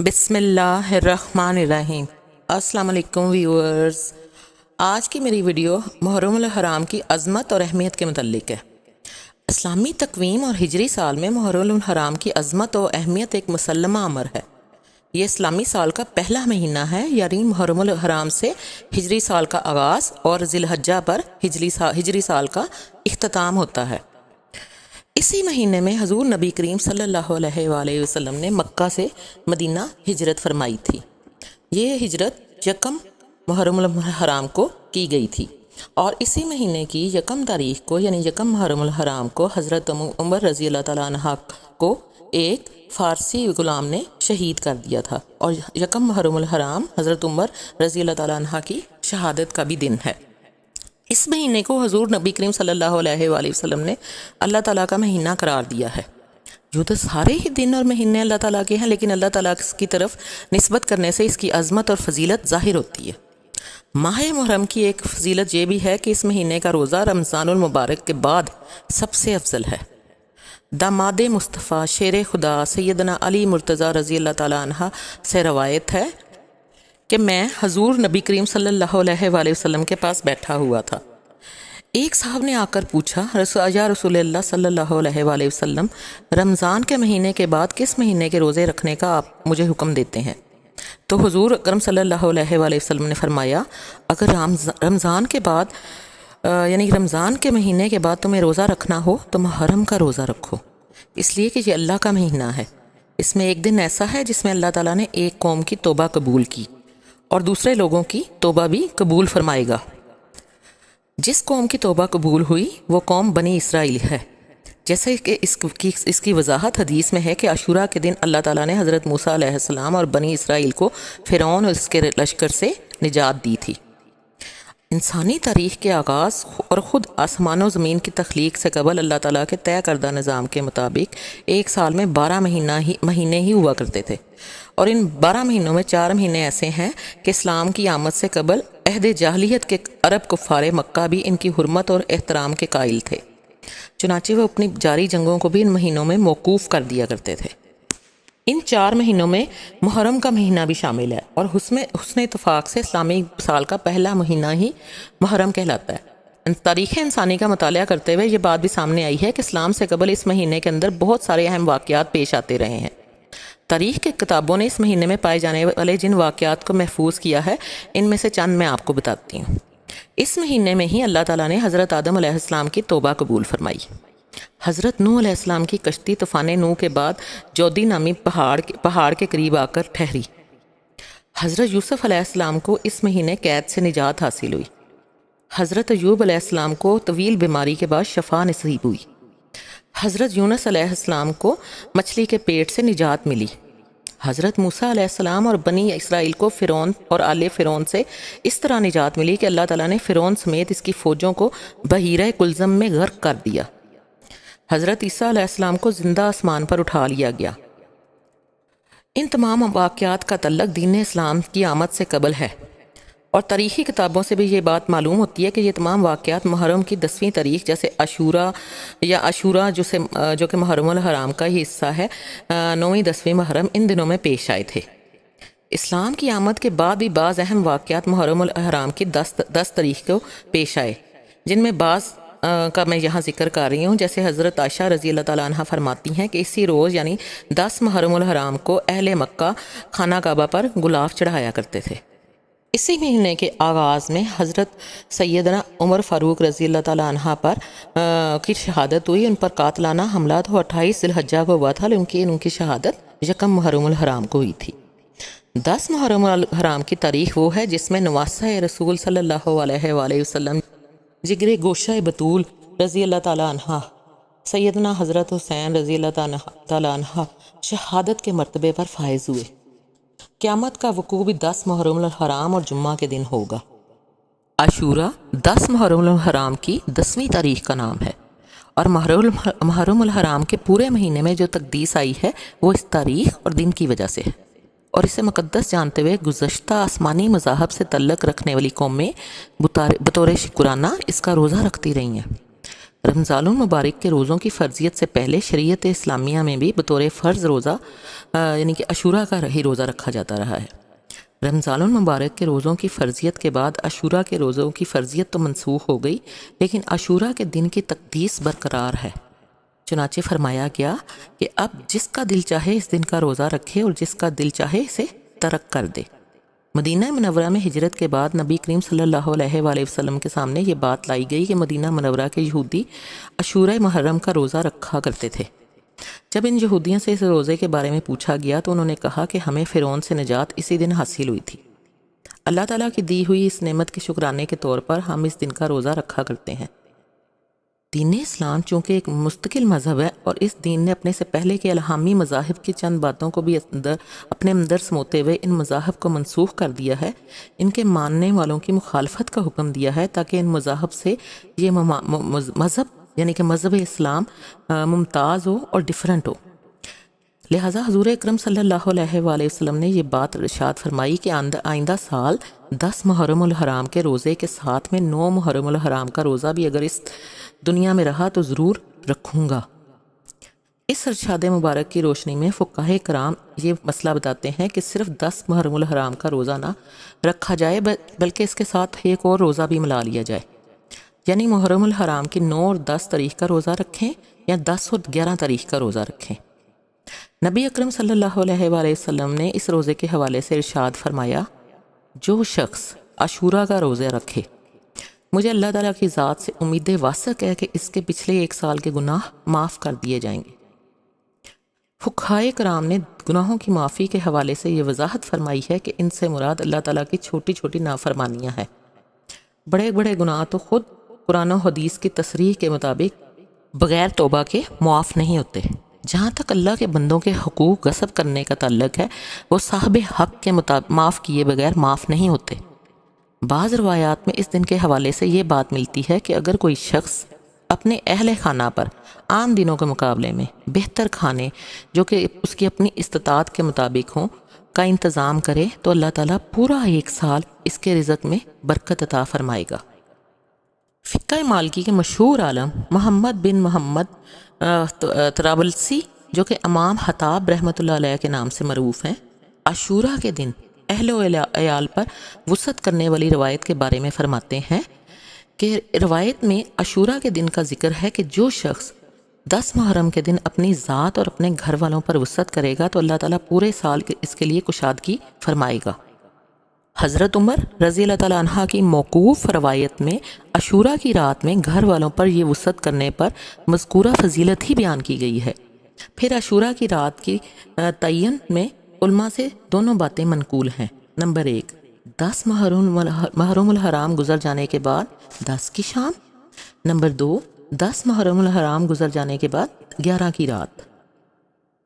بسم اللہ الرحمن الرحیم۔ السلام علیکم ویورز، آج کی میری ویڈیو محرم الحرام کی عظمت اور اہمیت کے متعلق ہے۔ اسلامی تقویم اور ہجری سال میں محرم الحرام کی عظمت و اہمیت ایک مسلمہ امر ہے۔ یہ اسلامی سال کا پہلا مہینہ ہے، یعنی محرم الحرام سے ہجری سال کا آغاز اور ذی الحجہ پر ہجری سال کا اختتام ہوتا ہے۔ اسی مہینے میں حضور نبی کریم صلی اللہ علیہ وآلہ وسلم نے مکہ سے مدینہ ہجرت فرمائی تھی۔ یہ ہجرت یکم محرم الحرام کو کی گئی تھی اور اسی مہینے کی یکم تاریخ کو یعنی یکم محرم الحرام کو حضرت عمر رضی اللہ تعالیٰ عنہ کو ایک فارسی غلام نے شہید کر دیا تھا، اور یکم محرم الحرام حضرت عمر رضی اللہ تعالیٰ عنہ کی شہادت کا بھی دن ہے۔ اس مہینے کو حضور نبی کریم صلی اللہ علیہ وآلہ وسلم نے اللہ تعالیٰ کا مہینہ قرار دیا ہے۔ یوں تو سارے ہی دن اور مہینے اللہ تعالیٰ کے ہیں، لیکن اللہ تعالیٰ کی طرف نسبت کرنے سے اس کی عظمت اور فضیلت ظاہر ہوتی ہے۔ ماہ محرم کی ایک فضیلت یہ بھی ہے کہ اس مہینے کا روزہ رمضان المبارک کے بعد سب سے افضل ہے۔ داماد مصطفیٰ شیر خدا سیدنا علی مرتضیٰ رضی اللہ تعالیٰ عنہ سے روایت ہے کہ میں حضور نبی کریم صلی اللہ علیہ وآلہ وسلم کے پاس بیٹھا ہوا تھا۔ ایک صاحب نے آ کر پوچھا، یا رسول اللہ صلی اللہ علیہ وآلہ وسلم، رمضان کے مہینے کے بعد کس مہینے کے روزے رکھنے کا آپ مجھے حکم دیتے ہیں؟ تو حضور اکرم صلی اللہ علیہ وآلہ وسلم نے فرمایا، اگر رمضان کے بعد یعنی رمضان کے مہینے کے بعد تمہیں روزہ رکھنا ہو تو محرم کا روزہ رکھو، اس لیے کہ یہ اللہ کا مہینہ ہے۔ اس میں ایک دن ایسا ہے جس میں اللہ تعالیٰ نے ایک قوم کی توبہ قبول کی اور دوسرے لوگوں کی توبہ بھی قبول فرمائے گا۔ جس قوم کی توبہ قبول ہوئی وہ قوم بنی اسرائیل ہے، جیسے کہ اس کی وضاحت حدیث میں ہے کہ عاشوراء کے دن اللہ تعالیٰ نے حضرت موسیٰ علیہ السلام اور بنی اسرائیل کو فرعون اور اس کے لشکر سے نجات دی تھی۔ انسانی تاریخ کے آغاز اور خود آسمان و زمین کی تخلیق سے قبل اللہ تعالیٰ کے طے کردہ نظام کے مطابق ایک سال میں 12 مہینے ہی ہوا کرتے تھے، اور ان 12 مہینوں میں 4 مہینے ایسے ہیں کہ اسلام کی آمد سے قبل عہد جاہلیت کے عرب کفار مکہ بھی ان کی حرمت اور احترام کے قائل تھے، چنانچہ وہ اپنی جاری جنگوں کو بھی ان مہینوں میں موقوف کر دیا کرتے تھے۔ ان 4 مہینوں میں محرم کا مہینہ بھی شامل ہے، اور حسن اتفاق سے اسلامی سال کا پہلا مہینہ ہی محرم کہلاتا ہے۔ تاریخ انسانی کا مطالعہ کرتے ہوئے یہ بات بھی سامنے آئی ہے کہ اسلام سے قبل اس مہینے کے اندر بہت سارے اہم واقعات پیش آتے رہے ہیں۔ تاریخ کے کتابوں نے اس مہینے میں پائے جانے والے جن واقعات کو محفوظ کیا ہے، ان میں سے چند میں آپ کو بتاتی ہوں۔ اس مہینے میں ہی اللہ تعالیٰ نے حضرت آدم علیہ السلام کی توبہ قبول فرمائی۔ حضرت نوح علیہ السلام کی کشتی طوفان نوح کے بعد جودی نامی پہاڑ کے قریب آ کر ٹھہری۔ حضرت یوسف علیہ السلام کو اس مہینے قید سے نجات حاصل ہوئی۔ حضرت ایوب علیہ السلام کو طویل بیماری کے بعد شفا نصیب ہوئی۔ حضرت یونس علیہ السلام کو مچھلی کے پیٹ سے نجات ملی۔ حضرت موسیٰ علیہ السلام اور بنی اسرائیل کو فرعون اور آل فرعون سے اس طرح نجات ملی کہ اللہ تعالیٰ نے فرعون سمیت اس کی فوجوں کو بحیرہ کلزم میں غرق کر دیا۔ حضرت عیسیٰ علیہ السلام کو زندہ آسمان پر اٹھا لیا گیا۔ ان تمام واقعات کا تعلق دین اسلام کی آمد سے قبل ہے، اور تاریخی کتابوں سے بھی یہ بات معلوم ہوتی ہے کہ یہ تمام واقعات محرم کی 10ویں تاریخ جیسے عاشوراء جو کہ محرم الحرام کا ہی حصہ ہے، 9ویں 10ویں محرم، ان دنوں میں پیش آئے تھے۔ اسلام کی آمد کے بعد بھی بعض اہم واقعات محرم الحرام کی 10 تاریخ کو پیش آئے، جن میں بعض کا میں یہاں ذکر کر رہی ہوں۔ جیسے حضرت عائشہ رضی اللہ تعالیٰ عنہ فرماتی ہیں کہ اسی روز یعنی 10 محرم الحرام کو اہل مکہ خانہ کعبہ پر گلاف چڑھایا کرتے تھے۔ اسی مہینے کے آغاز میں حضرت سیدنا عمر فاروق رضی اللہ تعالیٰ عنہ پر کی شہادت ہوئی۔ ان پر قاتلانہ حملہ تو 28 ذی الحجہ کو ہوا تھا، لیکن ان کی شہادت یکم محرم الحرام کو ہوئی تھی۔ 10 محرم الحرام کی تاریخ وہ ہے جس میں نواسہ رسول صلی اللہ علیہ وآلہ وسلم جگر گوشہ بطول رضی اللہ تعالیٰ عنہ سیدنا حضرت حسین رضی اللہ تعالیٰ عنہ شہادت کے مرتبے پر فائز ہوئے۔ قیامت کا وقوع بھی 10 محرم الحرام اور جمعہ کے دن ہوگا۔ عاشوراء 10 محرم الحرام کی 10ویں تاریخ کا نام ہے، اور محرم الحرام کے پورے مہینے میں جو تقدیس آئی ہے وہ اس تاریخ اور دن کی وجہ سے ہے، اور اسے مقدس جانتے ہوئے گزشتہ آسمانی مذاہب سے تعلق رکھنے والی قومیں بطور شکرانہ اس کا روزہ رکھتی رہی ہیں۔ رمضان المبارک کے روزوں کی فرضیت سے پہلے شریعت اسلامیہ میں بھی بطور فرض روزہ یعنی کہ عاشوراء کا ہی روزہ رکھا جاتا رہا ہے۔ رمضان المبارک کے روزوں کی فرضیت کے بعد عاشوراء کے روزوں کی فرضیت تو منسوخ ہو گئی، لیکن عاشوراء کے دن کی تقدیس برقرار ہے۔ چنانچہ فرمایا گیا کہ اب جس کا دل چاہے اس دن کا روزہ رکھے اور جس کا دل چاہے اسے ترک کر دے۔ مدینہ منورہ میں ہجرت کے بعد نبی کریم صلی اللہ علیہ وآلہ وسلم کے سامنے یہ بات لائی گئی کہ مدینہ منورہ کے یہودی عاشوراء محرم کا روزہ رکھا کرتے تھے۔ جب ان یہودیوں سے اس روزے کے بارے میں پوچھا گیا تو انہوں نے کہا کہ ہمیں فرعون سے نجات اسی دن حاصل ہوئی تھی۔ اللہ تعالیٰ کی دی ہوئی اس نعمت کے شکرانے کے طور پر ہم اس دن کا روزہ رکھا کرتے ہیں۔ دین اسلام چونکہ ایک مستقل مذہب ہے اور اس دین نے اپنے سے پہلے کے الہامی مذاہب کی چند باتوں کو بھی اپنے اندر سموتے ہوئے ان مذاہب کو منسوخ کر دیا ہے، ان کے ماننے والوں کی مخالفت کا حکم دیا ہے تاکہ ان مذاہب سے یہ مذہب یعنی کہ مذہب اسلام ممتاز ہو اور ڈیفرنٹ ہو۔ لہٰذا حضور اکرم صلی اللہ علیہ وآلہ وسلم نے یہ بات ارشاد فرمائی کہ آئندہ سال 10 محرم الحرام کے روزے کے ساتھ میں 9 محرم الحرام کا روزہ بھی اگر اس دنیا میں رہا تو ضرور رکھوں گا۔ اس ارشاد مبارک کی روشنی میں فقہائے کرام یہ مسئلہ بتاتے ہیں کہ صرف 10 محرم الحرام کا روزہ نہ رکھا جائے بلکہ اس کے ساتھ ایک اور روزہ بھی ملا لیا جائے، یعنی محرم الحرام کی 9 اور 10 تاریخ کا روزہ رکھیں یا 10 اور 11 تاریخ کا روزہ رکھیں۔ نبی اکرم صلی اللہ علیہ وآلہ وسلم نے اس روزے کے حوالے سے ارشاد فرمایا، جو شخص عاشوراء کا روزہ رکھے، مجھے اللہ تعالیٰ کی ذات سے امید واثق ہے کہ اس کے پچھلے 1 سال کے گناہ معاف کر دیے جائیں گے۔ فقہائے کرام نے گناہوں کی معافی کے حوالے سے یہ وضاحت فرمائی ہے کہ ان سے مراد اللہ تعالیٰ کی چھوٹی چھوٹی نافرمانیاں ہیں۔ بڑے بڑے گناہ تو خود قرآن و حدیث کی تصریح کے مطابق بغیر توبہ کے معاف نہیں ہوتے۔ جہاں تک اللہ کے بندوں کے حقوق غصب کرنے کا تعلق ہے، وہ صاحب حق کے مطابق معاف کیے بغیر معاف نہیں ہوتے۔ بعض روایات میں اس دن کے حوالے سے یہ بات ملتی ہے کہ اگر کوئی شخص اپنے اہل خانہ پر عام دنوں کے مقابلے میں بہتر کھانے جو کہ اس کی اپنی استطاعت کے مطابق ہوں کا انتظام کرے تو اللہ تعالیٰ پورا 1 سال اس کے رزق میں برکت عطا فرمائے گا۔ فقہ مالکی کے مشہور عالم محمد بن محمد طرابلسی جو کہ امام خطاب رحمۃ اللہ علیہ کے نام سے معروف ہیں، عاشوراء کے دن اہل و عیال پر وسعت کرنے والی روایت کے بارے میں فرماتے ہیں کہ روایت میں عاشوراء کے دن کا ذکر ہے کہ جو شخص 10 محرم کے دن اپنی ذات اور اپنے گھر والوں پر وسعت کرے گا تو اللہ تعالیٰ پورے سال اس کے لیے کشادگی فرمائے گا۔ حضرت عمر رضی اللہ تعالیٰ عنہ کی موقوف روایت میں عاشوراء کی رات میں گھر والوں پر یہ وسعت کرنے پر مذکورہ فضیلت ہی بیان کی گئی ہے۔ پھر عاشوراء کی رات کی تعین میں علماء سے دونوں باتیں منقول ہیں۔ نمبر 1، 10 محرم الحرام گزر جانے کے بعد 10 کی شام۔ نمبر 2، 10 محرم الحرام گزر جانے کے بعد 11 کی رات۔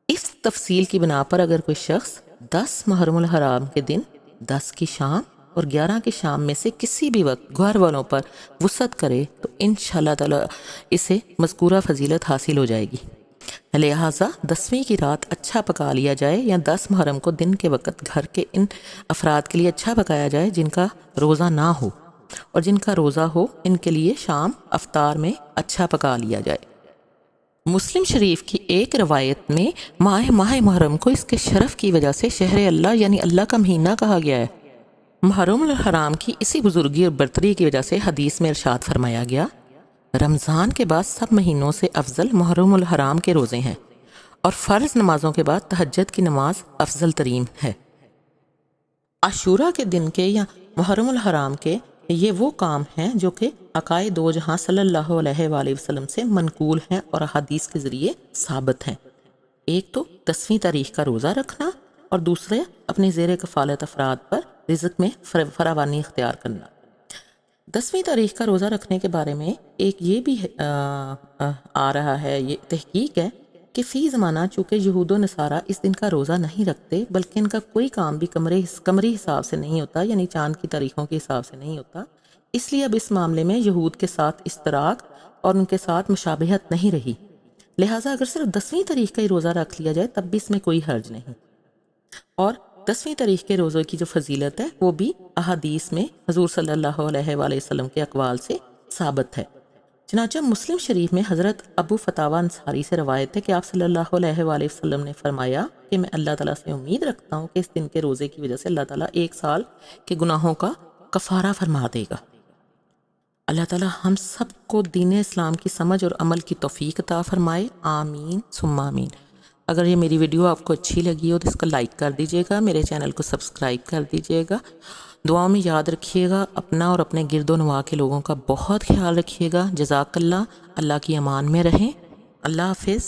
اس تفصیل کی بنا پر اگر کوئی شخص 10 محرم الحرام کے دن 10 کی شام اور 11 کی شام میں سے کسی بھی وقت گھر والوں پر وسعت کرے تو انشاءاللہ تعالی اسے مذکورہ فضیلت حاصل ہو جائے گی۔ لہٰذا 10ویں کی رات اچھا پکا لیا جائے یا 10 محرم کو دن کے وقت گھر کے ان افراد کے لیے اچھا پکایا جائے جن کا روزہ نہ ہو، اور جن کا روزہ ہو ان کے لیے شام افطار میں اچھا پکا لیا جائے۔ مسلم شریف کی ایک روایت میں ماہ محرم کو اس کے شرف کی وجہ سے شہر اللہ یعنی اللہ کا مہینہ کہا گیا ہے۔ محرم الحرام کی اسی بزرگی اور برتری کی وجہ سے حدیث میں ارشاد فرمایا گیا، رمضان کے بعد سب مہینوں سے افضل محرم الحرام کے روزے ہیں، اور فرض نمازوں کے بعد تہجد کی نماز افضل ترین ہے۔ عاشوراء کے دن کے یا محرم الحرام کے یہ وہ کام ہیں جو کہ عقائد دو جہاں صلی اللہ علیہ وآلہ وسلم سے منقول ہیں اور احادیث کے ذریعے ثابت ہیں۔ ایک تو 10ویں تاریخ کا روزہ رکھنا، اور دوسرے اپنے زیر کفالت افراد پر رزق میں فراوانی اختیار کرنا۔ 10ویں تاریخ کا روزہ رکھنے کے بارے میں ایک یہ بھی آ رہا ہے، یہ تحقیق ہے کہ فی زمانہ چونکہ یہود و نصارہ اس دن کا روزہ نہیں رکھتے بلکہ ان کا کوئی کام بھی قمری حساب سے نہیں ہوتا، یعنی چاند کی تاریخوں کے حساب سے نہیں ہوتا، اس لیے اب اس معاملے میں یہود کے ساتھ اشتراک اور ان کے ساتھ مشابہت نہیں رہی۔ لہٰذا اگر صرف 10ویں تاریخ کا ہی روزہ رکھ لیا جائے تب بھی اس میں کوئی حرج نہیں، اور 10ویں تاریخ کے روزے کی جو فضیلت ہے وہ بھی احادیث میں حضور صلی اللہ علیہ وآلہ وسلم کے اقوال سے ثابت ہے۔ چنانچہ مسلم شریف میں حضرت ابو فتاوہ انصاری سے روایت ہے کہ آپ صلی اللہ علیہ وآلہ وسلم نے فرمایا کہ میں اللہ تعالیٰ سے امید رکھتا ہوں کہ اس دن کے روزے کی وجہ سے اللہ تعالیٰ 1 سال کے گناہوں کا کفارہ فرما دے گا۔ اللہ تعالیٰ ہم سب کو دین اسلام کی سمجھ اور عمل کی توفیق عطا فرمائے، آمین ثم آمین۔ اگر یہ میری ویڈیو آپ کو اچھی لگی ہو تو اس کو لائک کر دیجیے گا، میرے چینل کو سبسکرائب کر دیجیے گا، دعاؤں میں یاد رکھیے گا، اپنا اور اپنے گرد و نواح کے لوگوں کا بہت خیال رکھیے گا۔ جزاک اللہ، اللہ کی امان میں رہیں، اللہ حافظ۔